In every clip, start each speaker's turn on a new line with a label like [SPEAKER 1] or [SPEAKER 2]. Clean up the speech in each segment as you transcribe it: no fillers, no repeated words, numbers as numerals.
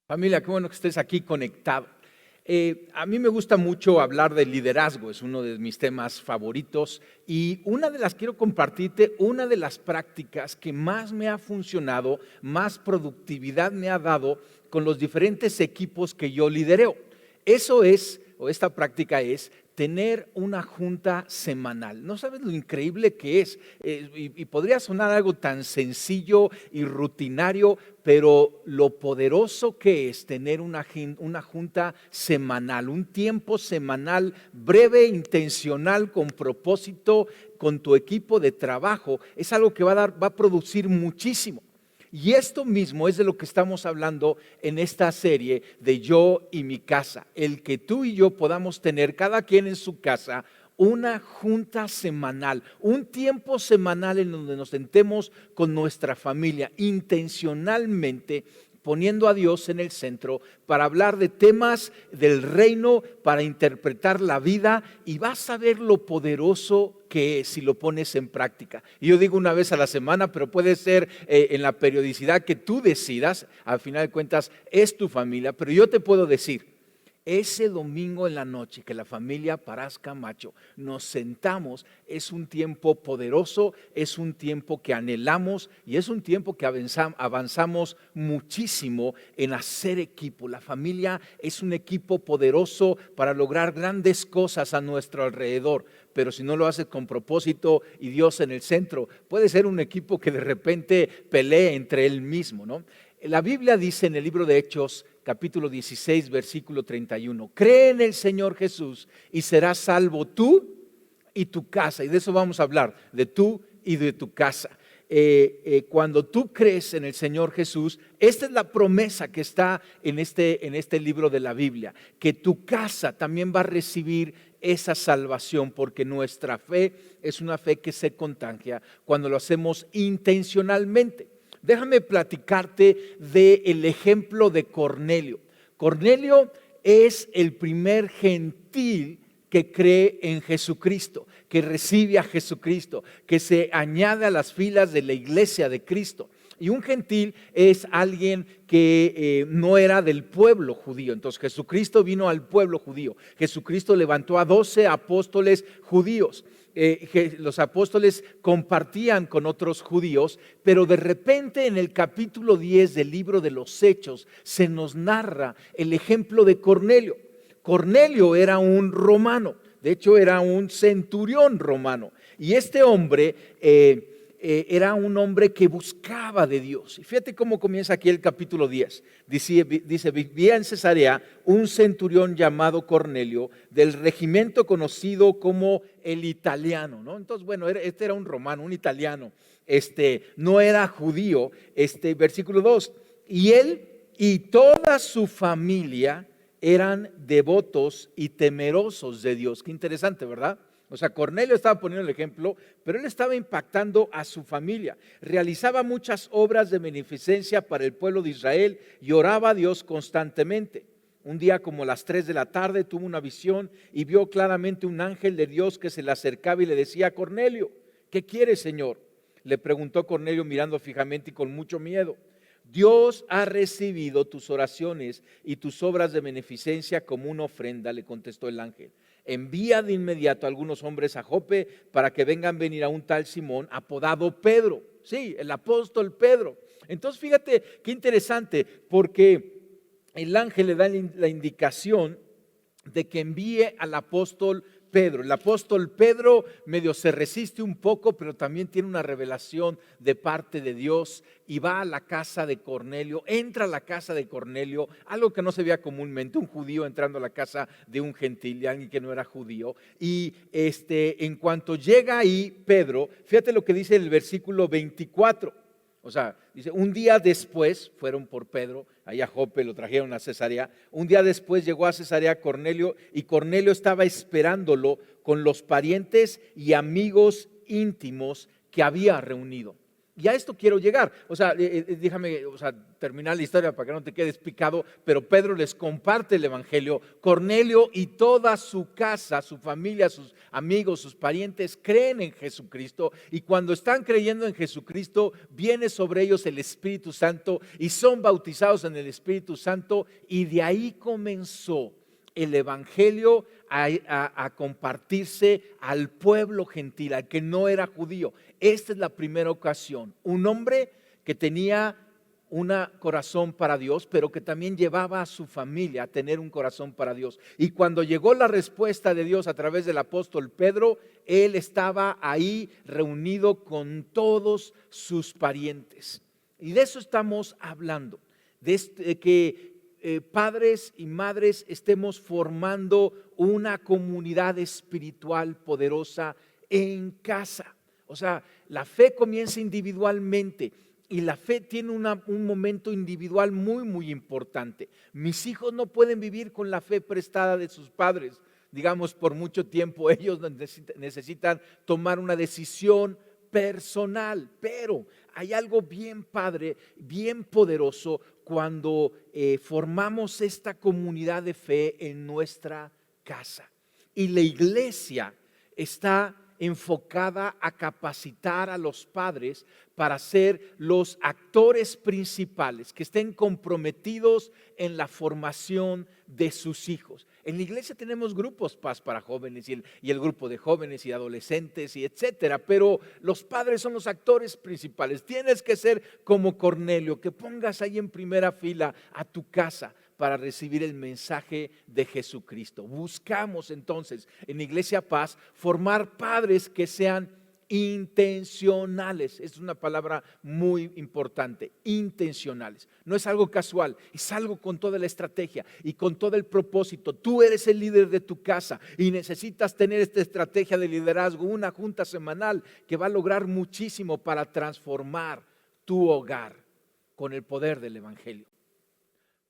[SPEAKER 1] Familia, qué bueno que estés aquí conectado. A mí me gusta mucho hablar de liderazgo, es uno de mis temas favoritos y quiero compartirte una de las prácticas que más me ha funcionado, más productividad me ha dado con los diferentes equipos que yo lidereo. Esta práctica es tener una junta semanal. No sabes lo increíble que es, y podría sonar algo tan sencillo y rutinario, pero lo poderoso que es tener una junta semanal, un tiempo semanal breve, intencional, con propósito, con tu equipo de trabajo, es algo que va a producir muchísimo. Y esto mismo es de lo que estamos hablando en esta serie de Yo y mi casa. El que tú y yo podamos tener, cada quien en su casa, una junta semanal, un tiempo semanal en donde nos sentemos con nuestra familia, intencionalmente poniendo a Dios en el centro para hablar de temas del reino, para interpretar la vida, y vas a ver lo poderoso que es si lo pones en práctica. Y yo digo una vez a la semana, pero puede ser en la periodicidad que tú decidas. Al final de cuentas es tu familia, pero yo te puedo decir, ese domingo en la noche que la familia Parás Camacho nos sentamos, es un tiempo poderoso, es un tiempo que anhelamos y es un tiempo que avanzamos muchísimo en hacer equipo. La familia es un equipo poderoso para lograr grandes cosas a nuestro alrededor, pero si no lo haces con propósito y Dios en el centro, puede ser un equipo que de repente pelee entre él mismo, ¿no? La Biblia dice en el libro de Hechos, capítulo 16, versículo 31, cree en el Señor Jesús y serás salvo tú y tu casa. Y de eso vamos a hablar, de tú y de tu casa. Cuando tú crees en el Señor Jesús, esta es la promesa que está en este libro de la Biblia, que tu casa también va a recibir esa salvación, porque nuestra fe es una fe que se contagia cuando lo hacemos intencionalmente. Déjame platicarte del ejemplo de Cornelio. Cornelio es el primer gentil que cree en Jesucristo, que recibe a Jesucristo, que se añade a las filas de la iglesia de Cristo. Y un gentil es alguien que no era del pueblo judío. Entonces Jesucristo vino al pueblo judío. Jesucristo levantó a 12 apóstoles judíos. Los apóstoles compartían con otros judíos, pero de repente en el capítulo 10 del libro de los Hechos se nos narra el ejemplo de Cornelio. Cornelio era un romano, de hecho era un centurión romano, y este hombre era un hombre que buscaba de Dios. Y fíjate cómo comienza aquí el capítulo 10. Dice, vivía en Cesarea un centurión llamado Cornelio, del regimiento conocido como el italiano, ¿no? Entonces, bueno, este era un romano, un italiano, no era judío. Versículo 2, y él y toda su familia eran devotos y temerosos de Dios. Qué interesante, ¿verdad? O sea, Cornelio estaba poniendo el ejemplo, pero él estaba impactando a su familia. Realizaba muchas obras de beneficencia para el pueblo de Israel y oraba a Dios constantemente. Un día, como a las 3 de la tarde, tuvo una visión y vio claramente un ángel de Dios que se le acercaba y le decía: Cornelio, ¿qué quieres, Señor? Le preguntó Cornelio mirando fijamente y con mucho miedo. Dios ha recibido tus oraciones y tus obras de beneficencia como una ofrenda, le contestó el ángel. Envía de inmediato a algunos hombres a Jope para que vengan venir a un tal Simón apodado Pedro. Sí, el apóstol Pedro. Entonces fíjate qué interesante, porque el ángel le da la indicación de que envíe al apóstol Pedro. El apóstol Pedro medio se resiste un poco, pero también tiene una revelación de parte de Dios y va a la casa de Cornelio, entra a la casa de Cornelio, algo que no se veía comúnmente, un judío entrando a la casa de un gentil, de alguien que no era judío. Y en cuanto llega ahí Pedro, fíjate lo que dice el versículo 24. O sea, dice, un día después fueron por Pedro, allá a Jope, lo trajeron a Cesarea. Un día después llegó a Cesarea Cornelio y Cornelio estaba esperándolo con los parientes y amigos íntimos que había reunido. Y a esto quiero llegar. O sea, déjame terminar la historia para que no te quedes picado, pero Pedro les comparte el evangelio. Cornelio y toda su casa, su familia, sus amigos, sus parientes creen en Jesucristo, y cuando están creyendo en Jesucristo, viene sobre ellos el Espíritu Santo y son bautizados en el Espíritu Santo, y de ahí comenzó el evangelio a compartirse al pueblo gentil, al que no era judío. Esta es la primera ocasión. Un hombre que tenía un corazón para Dios, pero que también llevaba a su familia a tener un corazón para Dios. Y cuando llegó la respuesta de Dios a través del apóstol Pedro, él estaba ahí reunido con todos sus parientes. Y de eso estamos hablando, de que padres y madres estemos formando una comunidad espiritual poderosa en casa. O sea, la fe comienza individualmente y la fe tiene un momento individual muy importante. Mis hijos no pueden vivir con la fe prestada de sus padres, digamos, por mucho tiempo. Ellos necesitan tomar una decisión personal, pero hay algo bien padre, bien poderoso cuando formamos esta comunidad de fe en nuestra casa. Y la iglesia está enfocada a capacitar a los padres para ser los actores principales, que estén comprometidos en la formación de sus hijos. En la iglesia tenemos grupos paz para jóvenes y el grupo de jóvenes y adolescentes y etcétera, pero los padres son los actores principales. Tienes que ser como Cornelio, que pongas ahí en primera fila a tu casa para recibir el mensaje de Jesucristo. Buscamos entonces en Iglesia Paz formar padres que sean intencionales. Es una palabra muy importante, intencionales. No es algo casual, es algo con toda la estrategia y con todo el propósito. Tú eres el líder de tu casa y necesitas tener esta estrategia de liderazgo, una junta semanal que va a lograr muchísimo para transformar tu hogar con el poder del evangelio.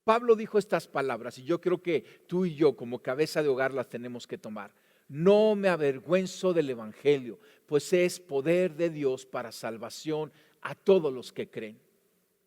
[SPEAKER 1] Pablo dijo estas palabras y yo creo que tú y yo como cabeza de hogar las tenemos que tomar. No me avergüenzo del evangelio, pues es poder de Dios para salvación a todos los que creen.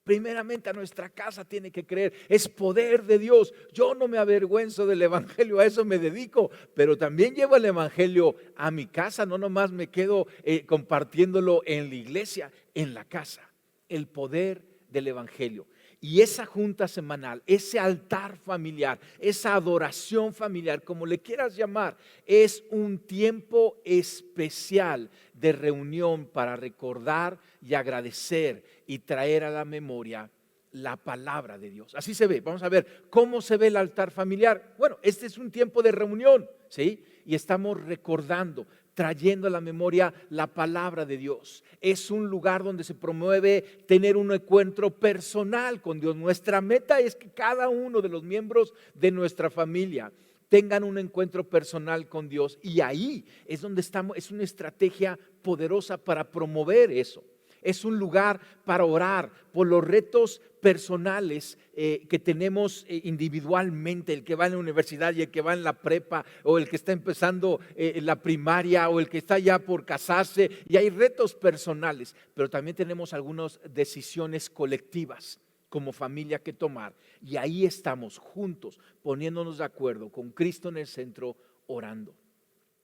[SPEAKER 1] Primeramente a nuestra casa tiene que creer, es poder de Dios. Yo no me avergüenzo del evangelio, a eso me dedico, pero también llevo el evangelio a mi casa, no nomás me quedo compartiéndolo en la iglesia, en la casa. El poder del evangelio. Y esa junta semanal, ese altar familiar, esa adoración familiar, como le quieras llamar, es un tiempo especial de reunión para recordar y agradecer y traer a la memoria la palabra de Dios. Así se ve. Vamos a ver cómo se ve el altar familiar. Bueno, este es un tiempo de reunión, ¿sí? Y estamos recordando, trayendo a la memoria la palabra de Dios. Es un lugar donde se promueve tener un encuentro personal con Dios. Nuestra meta es que cada uno de los miembros de nuestra familia tengan un encuentro personal con Dios, y ahí es donde estamos. Es una estrategia poderosa para promover eso. Es un lugar para orar por los retos personales que tenemos individualmente, el que va en la universidad y el que va en la prepa, o el que está empezando la primaria, o el que está ya por casarse, y hay retos personales, pero también tenemos algunas decisiones colectivas como familia que tomar, y ahí estamos juntos, poniéndonos de acuerdo con Cristo en el centro, orando.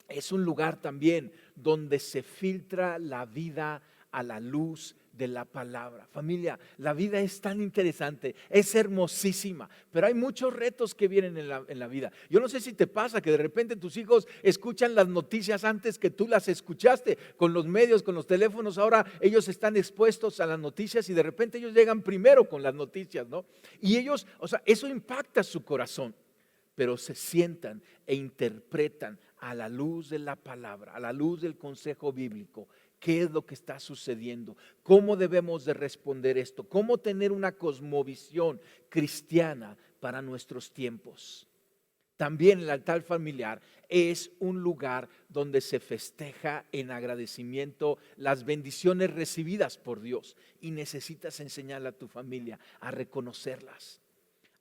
[SPEAKER 1] Es un lugar también donde se filtra la vida a la luz de la palabra. Familia, la vida es tan interesante, es hermosísima, pero hay muchos retos que vienen en la vida. Yo no sé si te pasa que de repente tus hijos escuchan las noticias antes que tú las escuchaste. Con los medios, con los teléfonos, ahora ellos están expuestos a las noticias y de repente ellos llegan primero con las noticias, ¿no? Y ellos, eso impacta su corazón, pero se sientan e interpretan a la luz de la palabra, a la luz del consejo bíblico. ¿Qué es lo que está sucediendo? ¿Cómo debemos de responder esto? ¿Cómo tener una cosmovisión cristiana para nuestros tiempos? También el altar familiar es un lugar donde se festeja en agradecimiento las bendiciones recibidas por Dios, y necesitas enseñarle a tu familia a reconocerlas,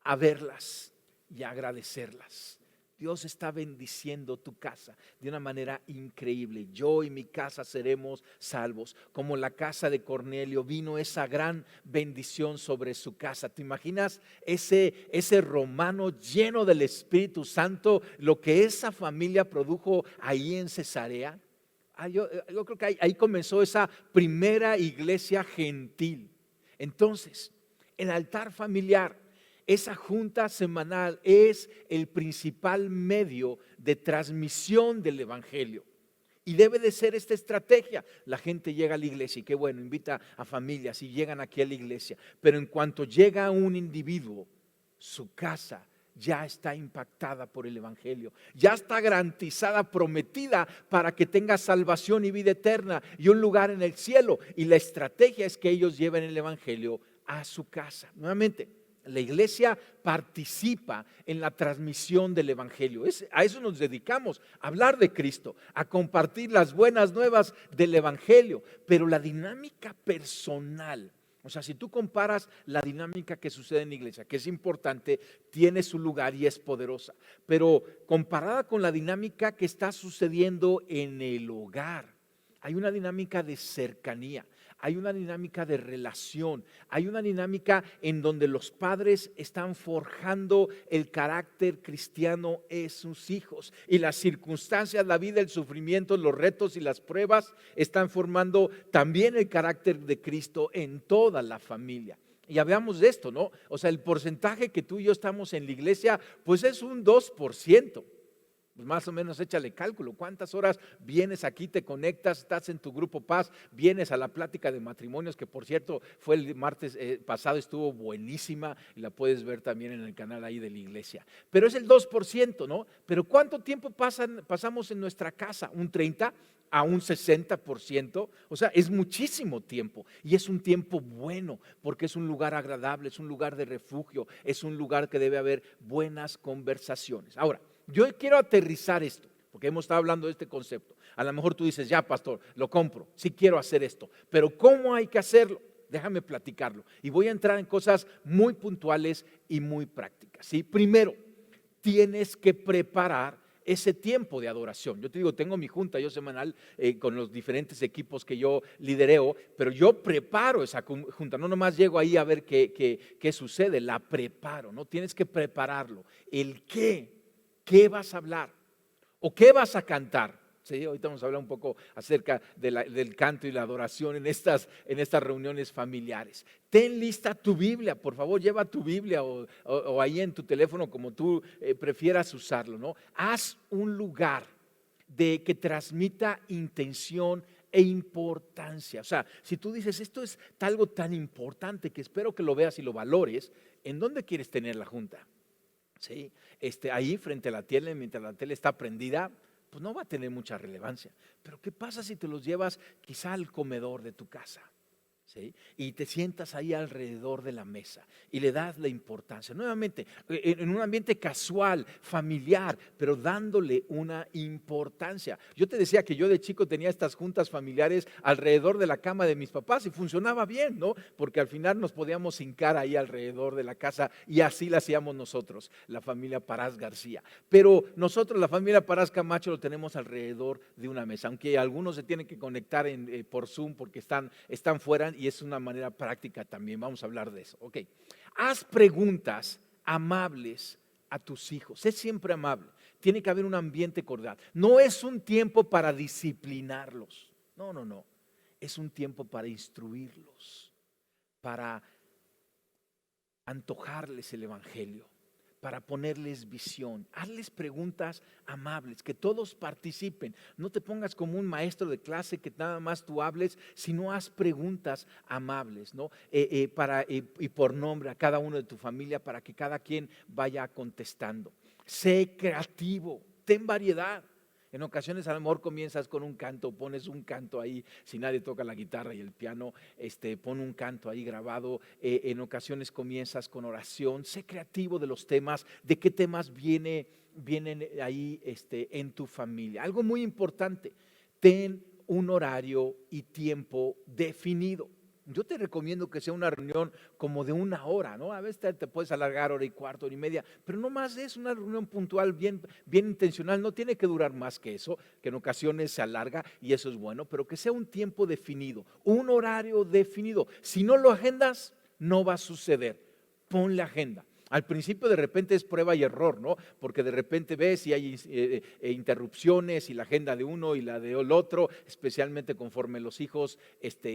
[SPEAKER 1] a verlas y a agradecerlas. Dios está bendiciendo tu casa de una manera increíble. Yo y mi casa seremos salvos. Como la casa de Cornelio, vino esa gran bendición sobre su casa. ¿Te imaginas ese romano lleno del Espíritu Santo, lo que esa familia produjo ahí en Cesarea? Yo creo que ahí comenzó esa primera iglesia gentil. Entonces, el altar familiar, esa junta semanal, es el principal medio de transmisión del evangelio. Y debe de ser esta estrategia. La gente llega a la iglesia y qué bueno, invita a familias y llegan aquí a la iglesia. Pero en cuanto llega un individuo, su casa ya está impactada por el evangelio. Ya está garantizada, prometida para que tenga salvación y vida eterna y un lugar en el cielo. Y la estrategia es que ellos lleven el evangelio a su casa. Nuevamente, la iglesia participa en la transmisión del evangelio. A eso nos dedicamos, a hablar de Cristo, a compartir las buenas nuevas del evangelio. Pero la dinámica personal, o sea, si tú comparas la dinámica que sucede en la iglesia, que es importante, tiene su lugar y es poderosa, pero comparada con la dinámica que está sucediendo en el hogar, hay una dinámica de cercanía. Hay una dinámica de relación, hay una dinámica en donde los padres están forjando el carácter cristiano en sus hijos y las circunstancias, la vida, el sufrimiento, los retos y las pruebas están formando también el carácter de Cristo en toda la familia. Y hablamos de esto, ¿no? O sea, el porcentaje que tú y yo estamos en la iglesia, pues es un 2%. Pues más o menos échale cálculo. ¿Cuántas horas vienes aquí, te conectas, estás en tu grupo Paz, vienes a la plática de matrimonios, que por cierto fue el martes pasado, estuvo buenísima y la puedes ver también en el canal ahí de la iglesia? Pero es el 2%, ¿no? Pero ¿cuánto tiempo pasamos en nuestra casa? ¿Un 30%? A un 60%, o sea, es muchísimo tiempo y es un tiempo bueno porque es un lugar agradable, es un lugar de refugio, es un lugar que debe haber buenas conversaciones. Ahora, yo quiero aterrizar esto porque hemos estado hablando de este concepto. A lo mejor tú dices, ya pastor, lo compro, sí quiero hacer esto, pero ¿cómo hay que hacerlo? Déjame platicarlo y voy a entrar en cosas muy puntuales y muy prácticas, ¿sí? Primero, tienes que preparar ese tiempo de adoración. Yo te digo, tengo mi junta yo semanal con los diferentes equipos que yo lidereo, pero yo preparo esa junta, no nomás llego ahí a ver qué sucede, la preparo, ¿no? Tienes que prepararlo. El qué vas a hablar o qué vas a cantar. Sí, ahorita vamos a hablar un poco acerca del canto y la adoración en estas reuniones familiares. Ten lista tu Biblia, por favor, lleva tu Biblia o ahí en tu teléfono como tú prefieras usarlo, ¿no? Haz un lugar que transmita intención e importancia. O sea, si tú dices, esto es algo tan importante que espero que lo veas y lo valores, ¿en dónde quieres tener la junta? ¿Sí? Ahí frente a la tele, mientras la tele está prendida, pues no va a tener mucha relevancia. Pero ¿qué pasa si te los llevas quizá al comedor de tu casa? ¿Sí? Y te sientas ahí alrededor de la mesa y le das la importancia, nuevamente en un ambiente casual, familiar, pero dándole una importancia. Yo te decía que yo de chico tenía estas juntas familiares alrededor de la cama de mis papás y funcionaba bien, ¿no? Porque al final nos podíamos hincar ahí alrededor de la casa y así la hacíamos nosotros, la familia Parás García. Pero nosotros, la familia Parás Camacho, lo tenemos alrededor de una mesa, aunque algunos se tienen que conectar por Zoom porque están fuera. Y es una manera práctica también, vamos a hablar de eso. Ok, haz preguntas amables a tus hijos, sé siempre amable, tiene que haber un ambiente cordial. No es un tiempo para disciplinarlos, no, es un tiempo para instruirlos, para antojarles el evangelio, para ponerles visión. Hazles preguntas amables, que todos participen. No te pongas como un maestro de clase que nada más tú hables, sino haz preguntas amables, ¿no? Y por nombre a cada uno de tu familia para que cada quien vaya contestando. Sé creativo, ten variedad. En ocasiones a lo mejor comienzas con un canto, pones un canto ahí, si nadie toca la guitarra y el piano, pon un canto ahí grabado. En ocasiones comienzas con oración. Sé creativo de los temas, de qué temas vienen ahí en tu familia. Algo muy importante, ten un horario y tiempo definido. Yo te recomiendo que sea una reunión como de 1 hora, ¿no? A veces te puedes alargar hora y cuarto, hora y media, pero no más es una reunión puntual, bien, bien intencional. No tiene que durar más que eso, que en ocasiones se alarga y eso es bueno, pero que sea un tiempo definido, un horario definido. Si no lo agendas, no va a suceder. Ponle agenda. Al principio de repente es prueba y error, ¿no? Porque de repente ves y hay interrupciones y la agenda de uno y la del otro, especialmente conforme los hijos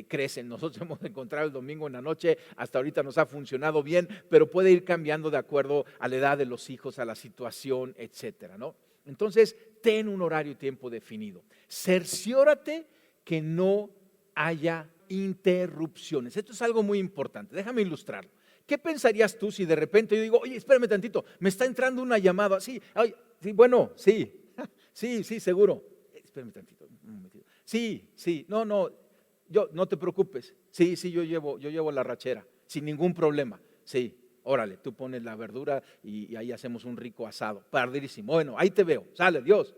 [SPEAKER 1] crecen. Nosotros hemos encontrado el domingo en la noche, hasta ahorita nos ha funcionado bien, pero puede ir cambiando de acuerdo a la edad de los hijos, a la situación, etcétera, ¿no? Entonces, ten un horario y tiempo definido. Cerciórate que no haya interrupciones. Esto es algo muy importante. Déjame ilustrarlo. ¿Qué pensarías tú si de repente yo digo, oye, espérame tantito, me está entrando una llamada? Sí, ay, sí, bueno, sí, sí, seguro. Espérame tantito, un momentito. Sí, no, no te preocupes. Sí, yo llevo la rachera, sin ningún problema. Sí, órale, tú pones la verdura y ahí hacemos un rico asado. Padrísimo. Bueno, ahí te veo. Sale, Dios.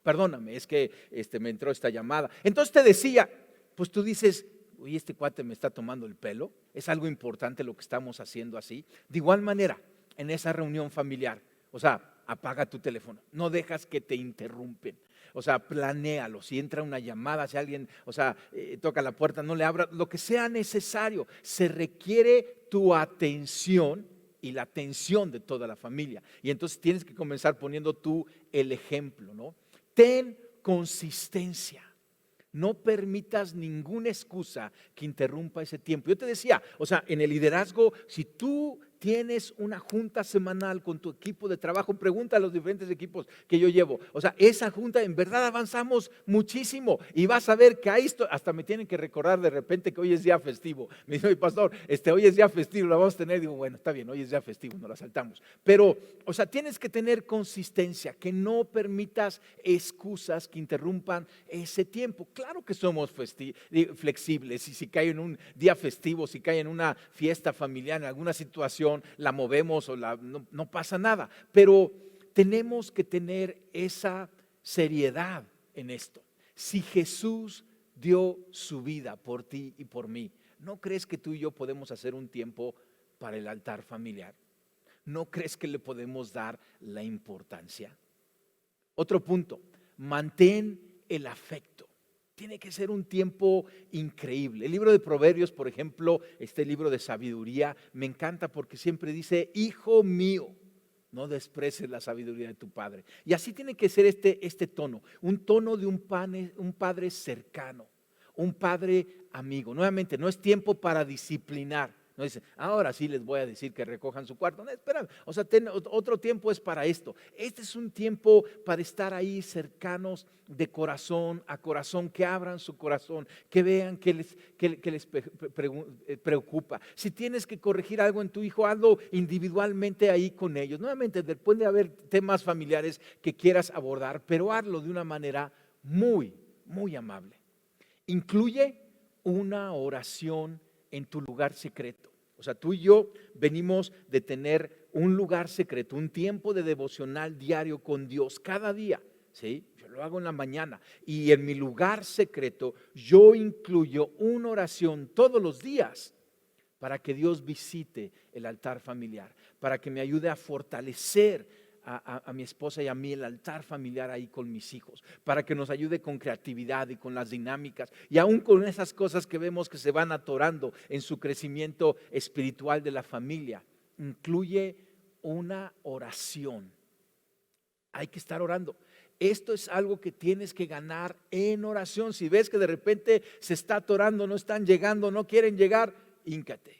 [SPEAKER 1] Perdóname, es que me entró esta llamada. Entonces te decía, pues tú dices, oye, este cuate me está tomando el pelo, es algo importante lo que estamos haciendo así. De igual manera, en esa reunión familiar, o sea, apaga tu teléfono, no dejas que te interrumpen. O sea, planéalo, si entra una llamada, si alguien, toca la puerta, no le abra, lo que sea necesario. Se requiere tu atención y la atención de toda la familia. Y entonces tienes que comenzar poniendo tú el ejemplo, ¿no? Ten consistencia. No permitas ninguna excusa que interrumpa ese tiempo. Yo te decía, en el liderazgo, si tú tienes una junta semanal con tu equipo de trabajo, pregunta a los diferentes equipos que yo llevo. Esa junta en verdad avanzamos muchísimo y vas a ver que ahí hasta me tienen que recordar de repente que hoy es día festivo. Me dice, pastor, hoy es día festivo, lo vamos a tener. Digo, bueno, está bien, hoy es día festivo, no la saltamos. Pero, tienes que tener consistencia, que no permitas excusas que interrumpan ese tiempo. Claro que somos flexibles y si cae en un día festivo, si cae en una fiesta familiar, en alguna situación, la movemos no pasa nada, pero tenemos que tener esa seriedad en esto. Si Jesús dio su vida por ti y por mí, ¿no crees que tú y yo podemos hacer un tiempo para el altar familiar? ¿No crees que le podemos dar la importancia? Otro punto, mantén el afecto. Tiene que ser un tiempo increíble. El libro de Proverbios, por ejemplo, este libro de sabiduría, me encanta porque siempre dice, hijo mío, no desprecies la sabiduría de tu padre. Y así tiene que ser este tono, un tono de un padre cercano, un padre amigo. Nuevamente, no es tiempo para disciplinar. No dice, ahora sí les voy a decir que recojan su cuarto. No, espera, otro tiempo es para esto. Este es un tiempo para estar ahí cercanos de corazón a corazón, que abran su corazón, que vean que les preocupa. Si tienes que corregir algo en tu hijo, hazlo individualmente ahí con ellos. Nuevamente, puede haber temas familiares que quieras abordar, pero hazlo de una manera muy, muy amable. Incluye una oración en tu lugar secreto. Tú y yo venimos de tener un lugar secreto, un tiempo de devocional diario con Dios cada día, ¿sí? Yo lo hago en la mañana y en mi lugar secreto yo incluyo una oración todos los días para que Dios visite el altar familiar, para que me ayude a fortalecer a mi esposa y a mí el altar familiar ahí con mis hijos, para que nos ayude con creatividad y con las dinámicas y aún con esas cosas que vemos que se van atorando en su crecimiento espiritual de la familia. Incluye una oración. Hay que estar orando. Esto es algo que tienes que ganar en oración. Si ves que de repente se está atorando, no están llegando, no quieren llegar, híncate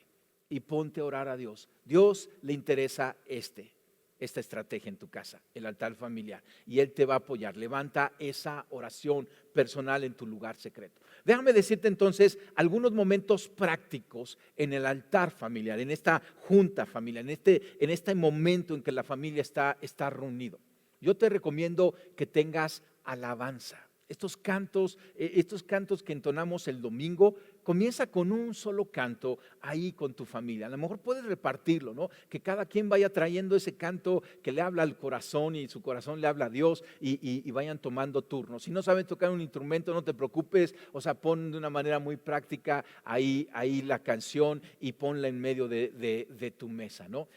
[SPEAKER 1] y ponte a orar a Dios. Dios le interesa esta estrategia en tu casa, el altar familiar, y Él te va a apoyar. Levanta esa oración personal en tu lugar secreto. Déjame decirte entonces algunos momentos prácticos en el altar familiar, en esta junta familiar, en este momento en que la familia está reunido. Yo te recomiendo que tengas alabanza. Estos cantos que entonamos el domingo, comienza con un solo canto ahí con tu familia. A lo mejor puedes repartirlo, ¿no? Que cada quien vaya trayendo ese canto que le habla al corazón y su corazón le habla a Dios y vayan tomando turnos. Si no saben tocar un instrumento, no te preocupes, o sea, pon de una manera muy práctica ahí la canción y ponla en medio de tu mesa, ¿no?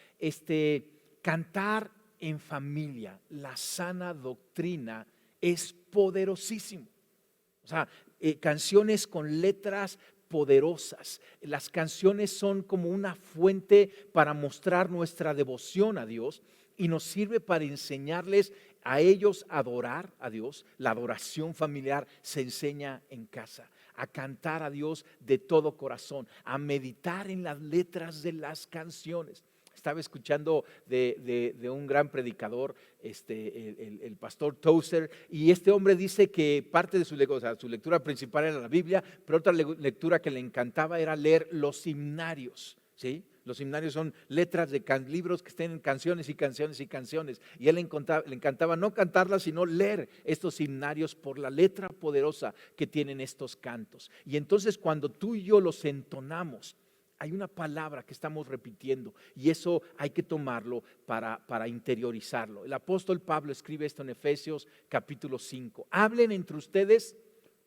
[SPEAKER 1] Cantar en familia, la sana doctrina es poderosísimo. O sea, canciones con letras poderosas. Las canciones son como una fuente para mostrar nuestra devoción a Dios y nos sirve para enseñarles a ellos a adorar a Dios. La adoración familiar se enseña en casa, a cantar a Dios de todo corazón, a meditar en las letras de las canciones. Estaba escuchando de un gran predicador, el pastor Tozer, y este hombre dice que parte de su lectura principal era la Biblia, pero otra lectura que le encantaba era leer los himnarios, ¿sí? Los himnarios son letras de libros que estén en canciones y canciones y canciones. Y él le encantaba no cantarlas, sino leer estos himnarios por la letra poderosa que tienen estos cantos. Y entonces cuando tú y yo los entonamos, hay una palabra que estamos repitiendo y eso hay que tomarlo para interiorizarlo. El apóstol Pablo escribe esto en Efesios capítulo 5. Hablen entre ustedes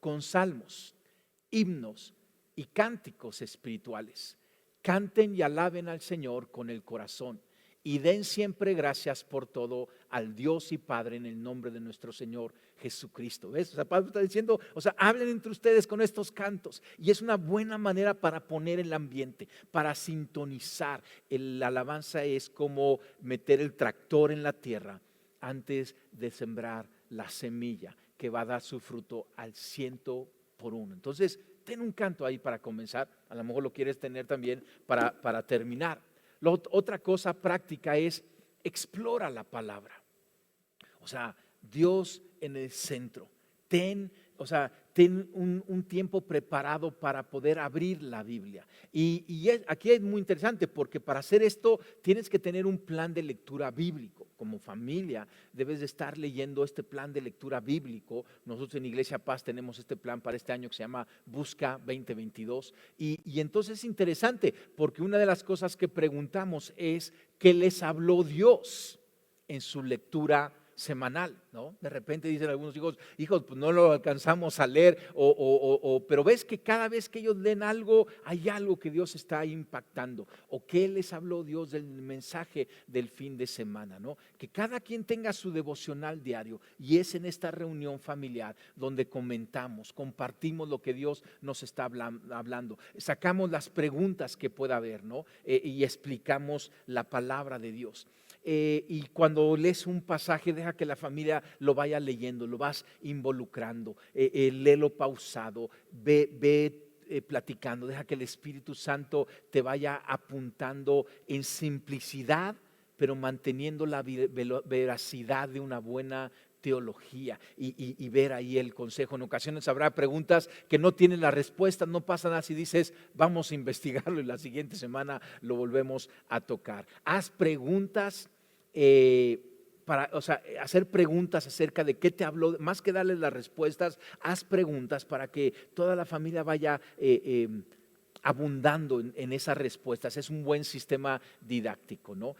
[SPEAKER 1] con salmos, himnos y cánticos espirituales. Canten y alaben al Señor con el corazón y den siempre gracias por todo al Dios y Padre en el nombre de nuestro Señor Jesucristo. ¿Ves? O sea, Pablo está diciendo, o sea, hablen entre ustedes con estos cantos y es una buena manera para poner el ambiente, para sintonizar. La alabanza es como meter el tractor en la tierra antes de sembrar la semilla que va a dar su fruto al 100%. Entonces, ten un canto ahí para comenzar, a lo mejor lo quieres tener también para terminar. Otra cosa práctica es explora la palabra. O sea, Dios en el centro. Ten un tiempo preparado para poder abrir la Biblia. Aquí es muy interesante porque para hacer esto tienes que tener un plan de lectura bíblico. Como familia debes de estar leyendo este plan de lectura bíblico. Nosotros en Iglesia Paz tenemos este plan para este año que se llama Busca 2022. Y entonces es interesante porque una de las cosas que preguntamos es ¿qué les habló Dios en su lectura semanal? ¿No? De repente dicen algunos hijos, pues no lo alcanzamos a leer, pero ves que cada vez que ellos leen algo, hay algo que Dios está impactando, o qué les habló Dios del mensaje del fin de semana, ¿no? Que cada quien tenga su devocional diario, y es en esta reunión familiar donde comentamos, compartimos lo que Dios nos está hablando, sacamos las preguntas que pueda haber, ¿no? Y explicamos la palabra de Dios. Y cuando lees un pasaje, deja que la familia lo vaya leyendo, lo vas involucrando, léelo pausado, ve platicando, deja que el Espíritu Santo te vaya apuntando en simplicidad, pero manteniendo la veracidad de una buena teología y ver ahí el consejo. En ocasiones habrá preguntas que no tienen la respuesta, no pasa nada si dices vamos a investigarlo y la siguiente semana lo volvemos a tocar. Haz preguntas hacer preguntas acerca de qué te habló, más que darles las respuestas, haz preguntas para que toda la familia vaya abundando en esas respuestas. Es un buen sistema didáctico, ¿no?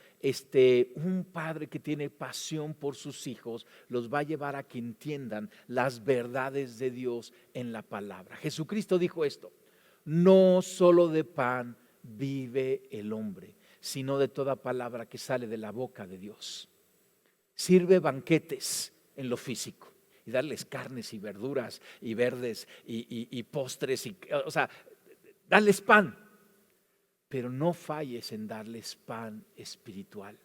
[SPEAKER 1] Un padre que tiene pasión por sus hijos los va a llevar a que entiendan las verdades de Dios en la palabra. Jesucristo dijo esto: no solo de pan vive el hombre, sino de toda palabra que sale de la boca de Dios. Sirve banquetes en lo físico y darles carnes y verduras y verdes y postres, o sea, darles pan, pero no falles en darles pan espiritual.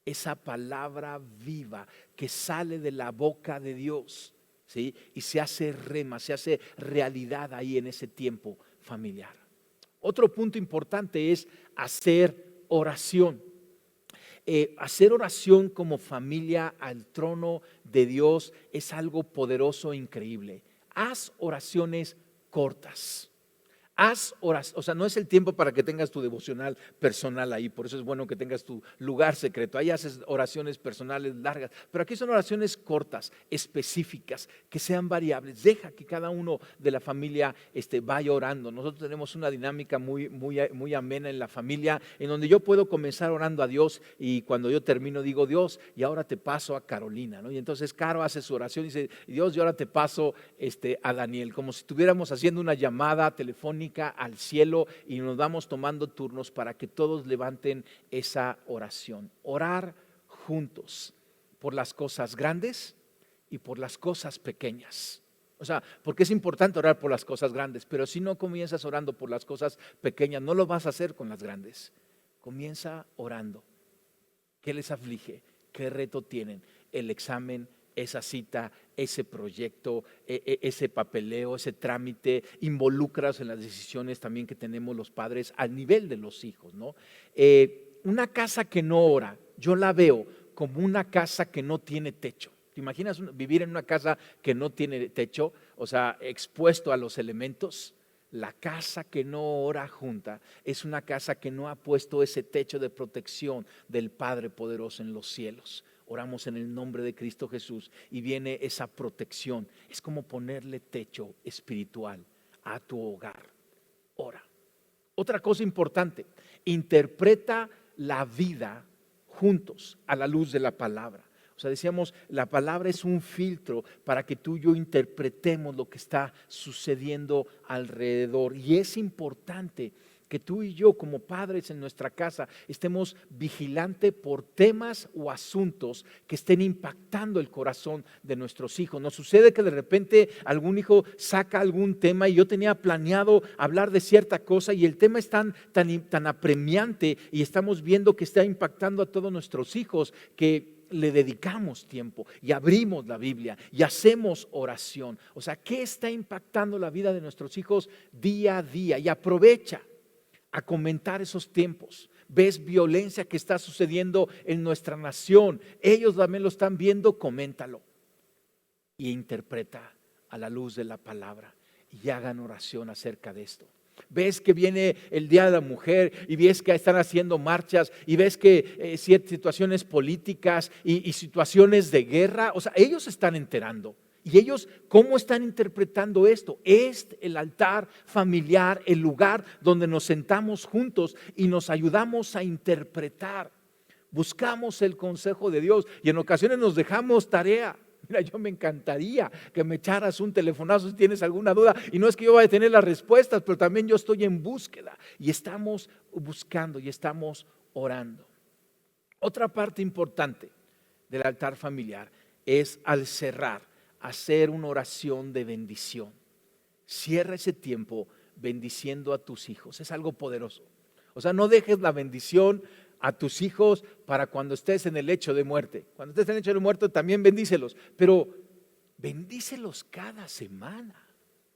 [SPEAKER 1] Esa palabra viva que sale de la boca de Dios, ¿sí? Y se hace rema, se hace realidad ahí en ese tiempo familiar. Otro punto importante es hacer oración. Hacer oración como familia al trono de Dios es algo poderoso e increíble. Haz oraciones cortas. Haz oración, o sea, no es el tiempo para que tengas tu devocional personal ahí, por eso es bueno que tengas tu lugar secreto. Ahí haces oraciones personales largas, pero aquí son oraciones cortas, específicas, que sean variables. Deja que cada uno de la familia vaya orando. Nosotros tenemos una dinámica muy amena en la familia, en donde yo puedo comenzar orando a Dios y cuando yo termino digo, Dios, y ahora te paso a Carolina, ¿no? Y entonces Caro hace su oración y dice, Dios, y ahora te paso a Daniel, como si estuviéramos haciendo una llamada telefónica al cielo y nos vamos tomando turnos para que todos levanten esa oración. Orar juntos por las cosas grandes y por las cosas pequeñas. O sea, porque es importante orar por las cosas grandes, pero si no comienzas orando por las cosas pequeñas, no lo vas a hacer con las grandes. Comienza orando. ¿Qué les aflige? ¿Qué reto tienen? El examen, esa cita, ese proyecto, ese papeleo, ese trámite. Involúcralos en las decisiones también que tenemos los padres al nivel de los hijos, ¿no? Una casa que no ora, yo la veo como una casa que no tiene techo. ¿Te imaginas vivir en una casa que no tiene techo? O sea, expuesto a los elementos. La casa que no ora junta es una casa que no ha puesto ese techo de protección del Padre poderoso en los cielos. Oramos en el nombre de Cristo Jesús y viene esa protección. Es como ponerle techo espiritual a tu hogar. Ora. Otra cosa importante, interpreta la vida juntos a la luz de la palabra. O sea, decíamos, la palabra es un filtro para que tú y yo interpretemos lo que está sucediendo alrededor. Y es importante que tú y yo como padres en nuestra casa estemos vigilantes por temas o asuntos que estén impactando el corazón de nuestros hijos. Nos sucede que de repente algún hijo saca algún tema y yo tenía planeado hablar de cierta cosa y el tema es tan apremiante y estamos viendo que está impactando a todos nuestros hijos que le dedicamos tiempo y abrimos la Biblia y hacemos oración. O sea, ¿qué está impactando la vida de nuestros hijos día a día? Y aprovecha a comentar esos tiempos. Ves violencia que está sucediendo en nuestra nación, ellos también lo están viendo, coméntalo y interpreta a la luz de la palabra y hagan oración acerca de esto. Ves que viene el Día de la Mujer y ves que están haciendo marchas y ves que situaciones políticas y situaciones de guerra, o sea, ellos se están enterando. Y ellos, ¿cómo están interpretando esto? Es el altar familiar, el lugar donde nos sentamos juntos y nos ayudamos a interpretar. Buscamos el consejo de Dios y en ocasiones nos dejamos tarea. Mira, yo me encantaría que me echaras un telefonazo si tienes alguna duda. Y no es que yo vaya a tener las respuestas, pero también yo estoy en búsqueda. Y estamos buscando y estamos orando. Otra parte importante del altar familiar es al cerrar, hacer una oración de bendición. Cierra ese tiempo bendiciendo a tus hijos. Es algo poderoso. O sea, no dejes la bendición a tus hijos para cuando estés en el lecho de muerte. Cuando estés en el lecho de muerte también bendícelos, pero bendícelos cada semana.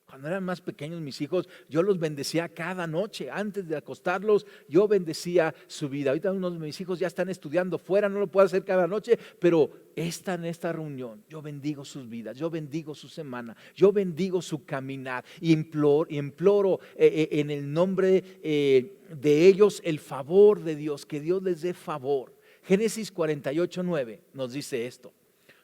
[SPEAKER 1] Cuando eran más pequeños mis hijos, yo los bendecía cada noche. Antes de acostarlos, yo bendecía su vida. Ahorita unos de mis hijos ya están estudiando fuera, no lo puedo hacer cada noche, pero en esta reunión, yo bendigo sus vidas, yo bendigo su semana, yo bendigo su caminar y imploro en el nombre de ellos el favor de Dios, que Dios les dé favor. Génesis 48:9 nos dice esto.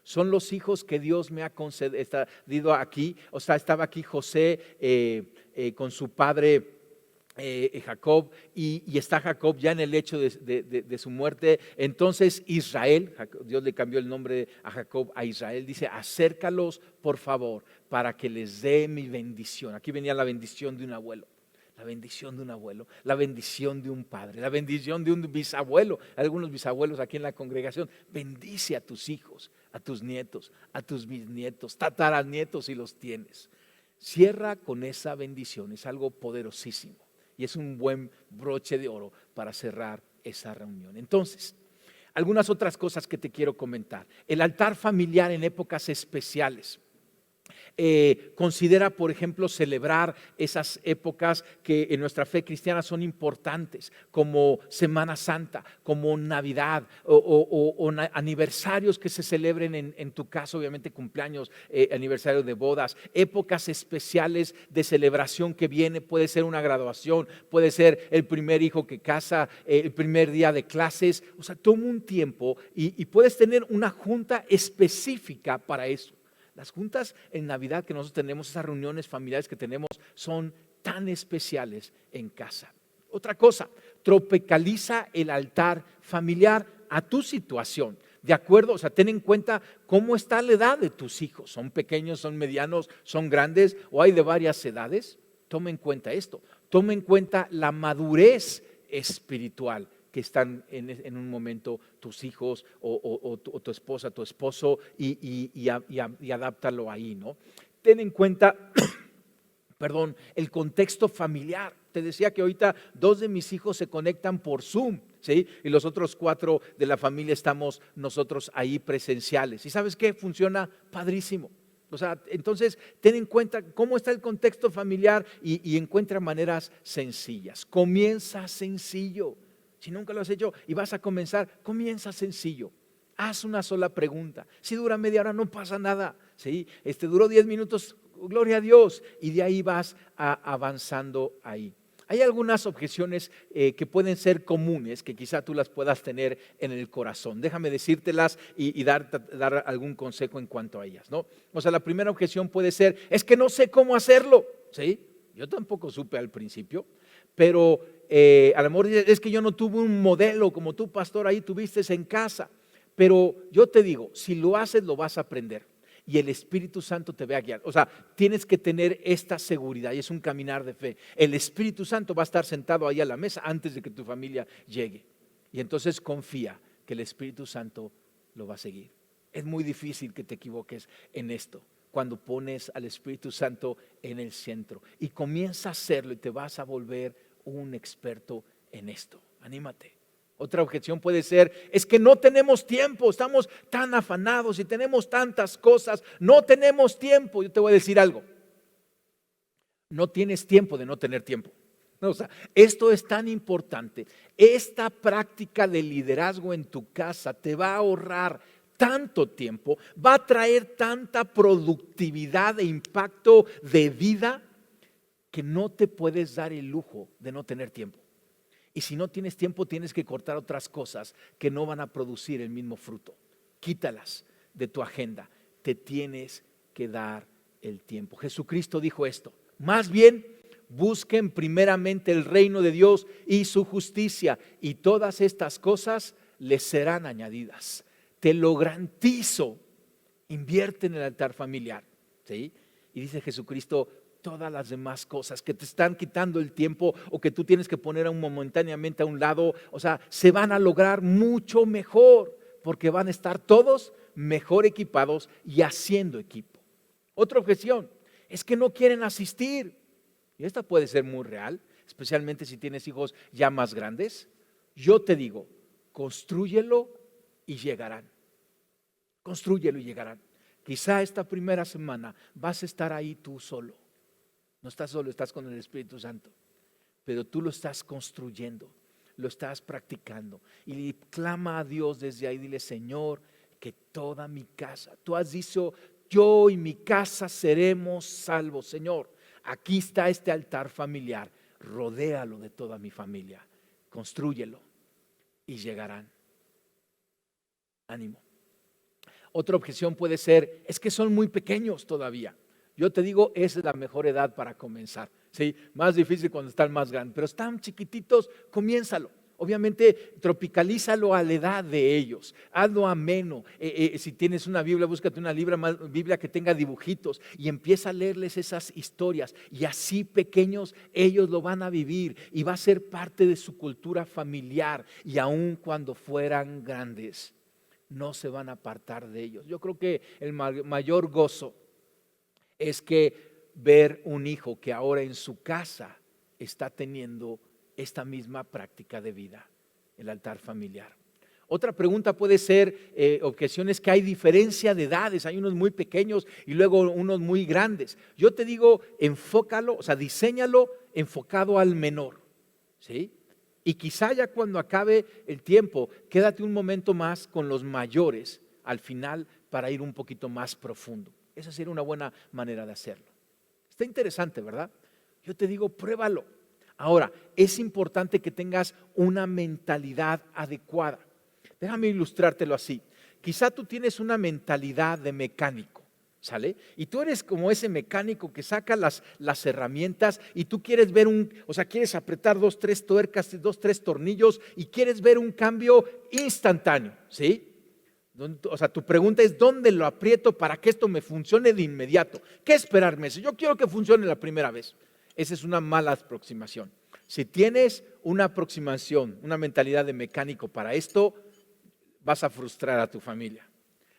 [SPEAKER 1] Son los hijos que Dios me ha concedido aquí. O sea, estaba aquí José con su padre Jacob y está Jacob ya en el lecho de su muerte. Entonces Israel, Dios le cambió el nombre a Jacob a Israel, dice: acércalos por favor para que les dé mi bendición. Aquí venía la bendición de un abuelo. La bendición de un abuelo, la bendición de un padre, la bendición de un bisabuelo. Algunos bisabuelos aquí en la congregación. Bendice a tus hijos, a tus nietos, a tus bisnietos, tataranietos si los tienes. Cierra con esa bendición, es algo poderosísimo y es un buen broche de oro para cerrar esa reunión. Entonces, algunas otras cosas que te quiero comentar. El altar familiar en épocas especiales. Considera, por ejemplo, celebrar esas épocas que en nuestra fe cristiana son importantes, como Semana Santa, como Navidad o aniversarios que se celebren en tu caso, obviamente cumpleaños, aniversario de bodas, épocas especiales de celebración que viene. Puede ser una graduación, puede ser el primer hijo que casa, el primer día de clases. O sea, toma un tiempo y puedes tener una junta específica para eso. Las juntas en Navidad que nosotros tenemos, esas reuniones familiares que tenemos, son tan especiales en casa. Otra cosa, tropicaliza el altar familiar a tu situación. ¿De acuerdo? O sea, ten en cuenta cómo está la edad de tus hijos. ¿Son pequeños, son medianos, son grandes o hay de varias edades? Toma en cuenta esto. Toma en cuenta la madurez espiritual que están en un momento tus hijos o tu esposa, tu esposo y adáptalo ahí, ¿no? Ten en cuenta, perdón, el contexto familiar. Te decía que ahorita 2 de mis hijos se conectan por Zoom, ¿sí? Y los otros 4 de la familia estamos nosotros ahí presenciales. ¿Y sabes qué? Funciona padrísimo. O sea, entonces ten en cuenta cómo está el contexto familiar y encuentra maneras sencillas. Comienza sencillo. Si nunca lo has hecho y vas a comenzar, comienza sencillo. Haz una sola pregunta. Si dura media hora, no pasa nada. ¿Sí? Duró 10 minutos, gloria a Dios. Y de ahí vas avanzando ahí. Hay algunas objeciones que pueden ser comunes, que quizá tú las puedas tener en el corazón. Déjame decírtelas y dar algún consejo en cuanto a ellas, ¿no? O sea, la primera objeción puede ser, es que no sé cómo hacerlo. ¿Sí? Yo tampoco supe al principio, pero a lo mejor es que yo no tuve un modelo como tú, pastor, ahí tuviste en casa. Pero yo te digo, si lo haces, lo vas a aprender. Y el Espíritu Santo te va a guiar. O sea, tienes que tener esta seguridad y es un caminar de fe. El Espíritu Santo va a estar sentado ahí a la mesa antes de que tu familia llegue. Y entonces confía que el Espíritu Santo lo va a seguir. Es muy difícil que te equivoques en esto cuando pones al Espíritu Santo en el centro. Y comienza a hacerlo y te vas a volver un experto en esto. Anímate. Otra objeción puede ser, es que no tenemos tiempo, estamos tan afanados y tenemos tantas cosas, no tenemos tiempo. Yo te voy a decir algo, no tienes tiempo de no tener tiempo. O sea, esto es tan importante. Esta práctica de liderazgo en tu casa te va a ahorrar tanto tiempo, va a traer tanta productividad e impacto de vida que no te puedes dar el lujo de no tener tiempo. Y si no tienes tiempo, tienes que cortar otras cosas que no van a producir el mismo fruto. Quítalas de tu agenda. Te tienes que dar el tiempo. Jesucristo dijo esto. Más bien, busquen primeramente el reino de Dios y su justicia, y todas estas cosas les serán añadidas. Te lo garantizo. Invierte en el altar familiar. ¿Sí? Y dice Jesucristo, todas las demás cosas que te están quitando el tiempo o que tú tienes que poner momentáneamente a un lado, o sea, se van a lograr mucho mejor porque van a estar todos mejor equipados y haciendo equipo. Otra objeción es que no quieren asistir, y esta puede ser muy real, especialmente si tienes hijos ya más grandes. Yo te digo, constrúyelo y llegarán. Constrúyelo y llegarán. Quizá esta primera semana vas a estar ahí tú solo. No estás solo, estás con el Espíritu Santo, pero tú lo estás construyendo, lo estás practicando y clama a Dios desde ahí, dile, Señor, que toda mi casa, tú has dicho, yo y mi casa seremos salvos. Señor, aquí está este altar familiar, rodéalo de toda mi familia, constrúyelo y llegarán. Ánimo. Otra objeción puede ser, es que son muy pequeños todavía. Yo te digo, esa es la mejor edad para comenzar. ¿Sí? Más difícil cuando están más grandes, pero están chiquititos, comiénzalo. Obviamente, tropicalízalo a la edad de ellos. Hazlo ameno. Si tienes una Biblia, búscate una Biblia que tenga dibujitos y empieza a leerles esas historias. Y así pequeños, ellos lo van a vivir y va a ser parte de su cultura familiar. Y aun cuando fueran grandes, no se van a apartar de ellos. Yo creo que el mayor gozo es que ver un hijo que ahora en su casa está teniendo esta misma práctica de vida, el altar familiar. Otra pregunta puede ser objeciones que hay diferencia de edades, hay unos muy pequeños y luego unos muy grandes. Yo te digo, enfócalo, o sea, diséñalo enfocado al menor, ¿sí? Y quizá ya cuando acabe el tiempo, quédate un momento más con los mayores al final para ir un poquito más profundo. Esa sería una buena manera de hacerlo. Está interesante, ¿verdad? Yo te digo, pruébalo. Ahora, es importante que tengas una mentalidad adecuada. Déjame ilustrártelo así. Quizá tú tienes una mentalidad de mecánico, ¿sale? Y tú eres como ese mecánico que saca las herramientas y tú quieres ver quieres apretar 2, 3 tuercas, 2, 3 tornillos y quieres ver un cambio instantáneo, ¿sí? O sea, tu pregunta es, ¿dónde lo aprieto para que esto me funcione de inmediato? ¿Qué esperar meses? Yo quiero que funcione la primera vez. Esa es una mala aproximación. Si tienes una aproximación, una mentalidad de mecánico para esto, vas a frustrar a tu familia.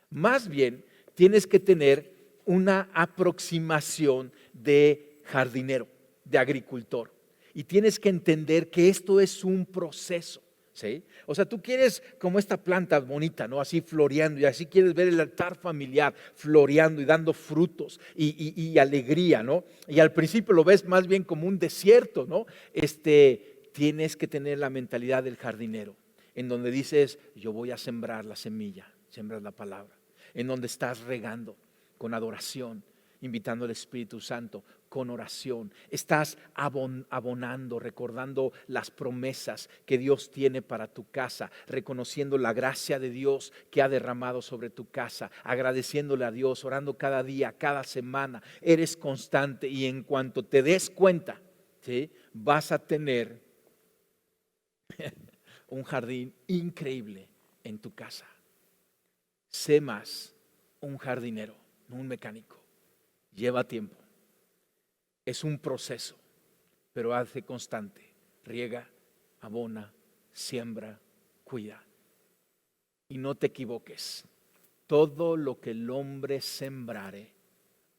[SPEAKER 1] Más bien, tienes que tener una aproximación de jardinero, de agricultor. Y tienes que entender que esto es un proceso, ¿sí? O sea, tú quieres como esta planta bonita, ¿no? Así floreando, y así quieres ver el altar familiar floreando y dando frutos y alegría, ¿no? Y al principio lo ves más bien como un desierto, ¿no? Tienes que tener la mentalidad del jardinero, en donde dices, yo voy a sembrar la semilla, sembras la palabra, en donde estás regando con adoración, invitando al Espíritu Santo, con oración, estás abonando, recordando las promesas que Dios tiene para tu casa, reconociendo la gracia de Dios que ha derramado sobre tu casa, agradeciéndole a Dios, orando cada día, cada semana, eres constante y en cuanto te des cuenta, ¿sí? Vas a tener un jardín increíble en tu casa. Sé más un jardinero, no un mecánico. Lleva tiempo. Es un proceso, pero hace constante. Riega, abona, siembra, cuida. Y no te equivoques. Todo lo que el hombre sembrare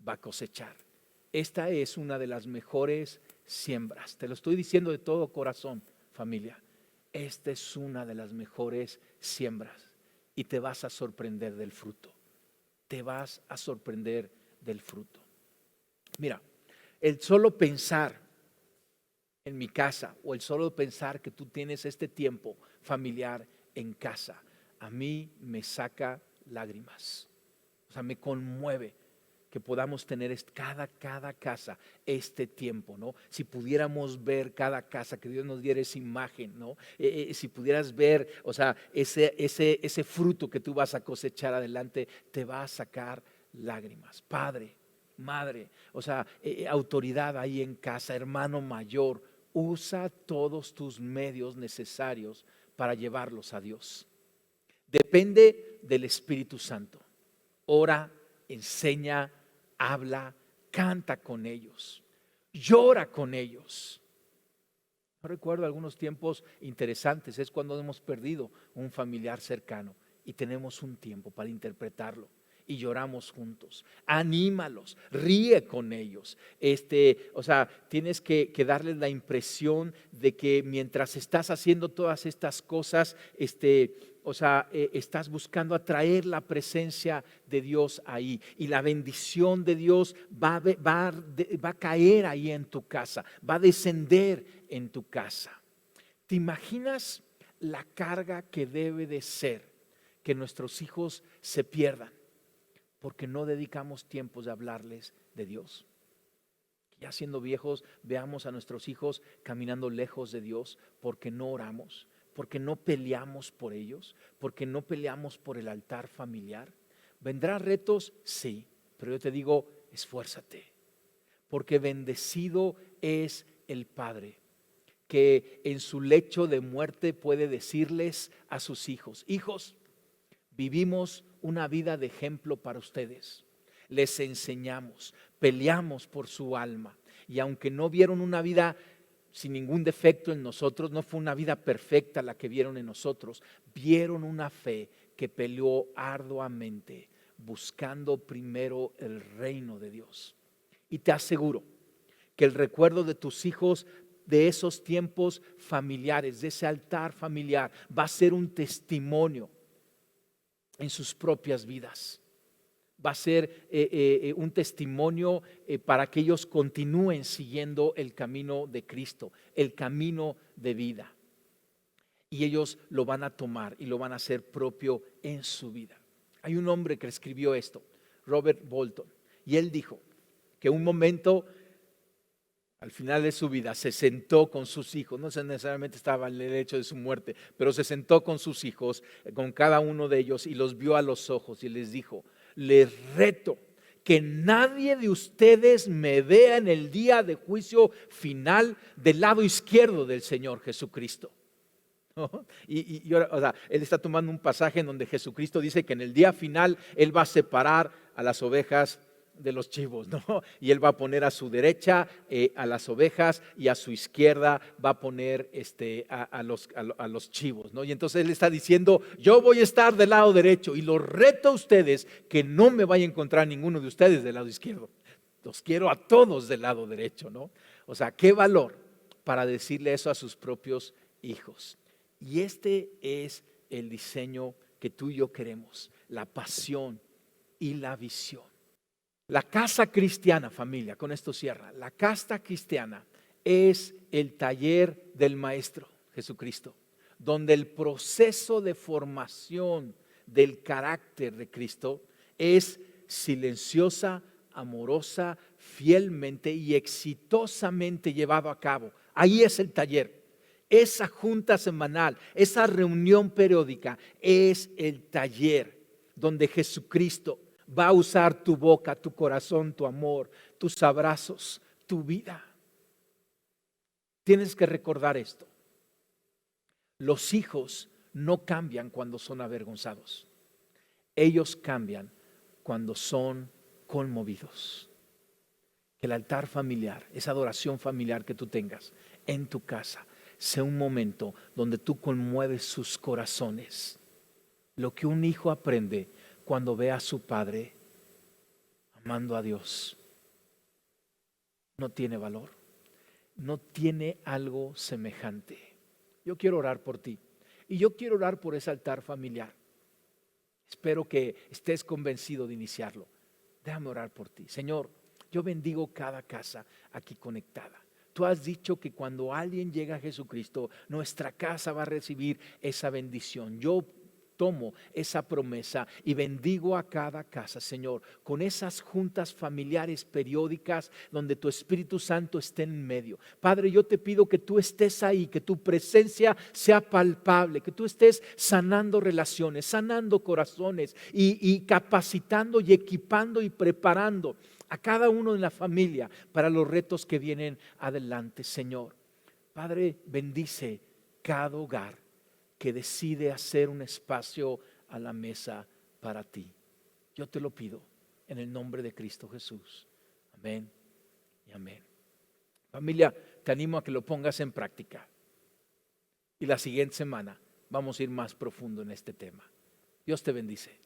[SPEAKER 1] va a cosechar. Esta es una de las mejores siembras. Te lo estoy diciendo de todo corazón, familia. Esta es una de las mejores siembras y te vas a sorprender del fruto. Te vas a sorprender del fruto. Mira, el solo pensar en mi casa o el solo pensar que tú tienes este tiempo familiar en casa, a mí me saca lágrimas. O sea, me conmueve que podamos tener cada casa este tiempo, ¿no? Si pudiéramos ver cada casa, que Dios nos diera esa imagen, ¿no? Si pudieras ver, o sea, ese fruto que tú vas a cosechar adelante, te va a sacar lágrimas. Padre, madre, o sea, autoridad ahí en casa, hermano mayor, usa todos tus medios necesarios para llevarlos a Dios. Depende del Espíritu Santo. Ora, enseña, habla, canta con ellos, llora con ellos. Yo recuerdo algunos tiempos interesantes, es cuando hemos perdido un familiar cercano y tenemos un tiempo para interpretarlo y lloramos juntos. Anímalos, ríe con ellos. O sea, tienes que darles la impresión de que mientras estás haciendo todas estas cosas, estás buscando atraer la presencia de Dios ahí y la bendición de Dios va a caer ahí en tu casa, va a descender en tu casa. ¿Te imaginas la carga que debe de ser que nuestros hijos se pierdan porque no dedicamos tiempos de hablarles de Dios? Ya siendo viejos, veamos a nuestros hijos caminando lejos de Dios porque no oramos, porque no peleamos por ellos, porque no peleamos por el altar familiar. ¿Vendrá retos? Sí, pero yo te digo, esfuérzate, porque bendecido es el Padre que en su lecho de muerte puede decirles a sus hijos: hijos, vivimos una vida de ejemplo para ustedes. Les enseñamos, peleamos por su alma. Y aunque no vieron una vida sin ningún defecto en nosotros, no fue una vida perfecta la que vieron en nosotros, vieron una fe que peleó arduamente, buscando primero el reino de Dios. Y te aseguro que el recuerdo de tus hijos de esos tiempos familiares, de ese altar familiar, va a ser un testimonio en sus propias vidas. Va a ser un testimonio para que ellos continúen siguiendo el camino de Cristo, el camino de vida. Y ellos lo van a tomar y lo van a hacer propio en su vida. Hay un hombre que escribió esto, Robert Bolton, y él dijo que un momento al final de su vida se sentó con sus hijos, no necesariamente estaba en el hecho de su muerte, pero se sentó con sus hijos, con cada uno de ellos, y los vio a los ojos y les dijo: les reto que nadie de ustedes me vea en el día de juicio final del lado izquierdo del Señor Jesucristo. ¿No? Y ahora, o sea, él está tomando un pasaje en donde Jesucristo dice que en el día final Él va a separar a las ovejas de los chivos, ¿no? Y Él va a poner a su derecha a las ovejas y a su izquierda va a poner a los chivos, ¿no? Y entonces Él está diciendo: yo voy a estar del lado derecho y los reto a ustedes que no me vaya a encontrar ninguno de ustedes del lado izquierdo. Los quiero a todos del lado derecho, ¿no? O sea, qué valor para decirle eso a sus propios hijos. Y este es el diseño que tú y yo queremos, la pasión y la visión. La casa cristiana, familia, con esto cierra. La casa cristiana es el taller del Maestro Jesucristo, donde el proceso de formación del carácter de Cristo es silenciosa, amorosa, fielmente y exitosamente llevado a cabo. Ahí es el taller. Esa junta semanal, esa reunión periódica es el taller donde Jesucristo va a usar tu boca, tu corazón, tu amor, tus abrazos, tu vida. Tienes que recordar esto. Los hijos no cambian cuando son avergonzados. Ellos cambian cuando son conmovidos. Que el altar familiar, esa adoración familiar que tú tengas en tu casa, sea un momento donde tú conmueves sus corazones. Lo que un hijo aprende cuando ve a su padre amando a Dios no tiene valor, no tiene algo semejante. Yo quiero orar por ti y yo quiero orar por ese altar familiar. Espero que estés convencido de iniciarlo. Déjame orar por ti. Señor, yo bendigo cada casa aquí conectada. Tú has dicho que cuando alguien llega a Jesucristo, nuestra casa va a recibir esa bendición. Yo tomo esa promesa y bendigo a cada casa, Señor, con esas juntas familiares periódicas donde tu Espíritu Santo esté en medio. Padre, yo te pido que tú estés ahí, que tu presencia sea palpable, que tú estés sanando relaciones, sanando corazones y capacitando y equipando y preparando a cada uno en la familia para los retos que vienen adelante, Señor. Padre, bendice cada hogar que decide hacer un espacio a la mesa para ti. Yo te lo pido en el nombre de Cristo Jesús. Amén y amén. Familia, te animo a que lo pongas en práctica. Y la siguiente semana vamos a ir más profundo en este tema. Dios te bendice.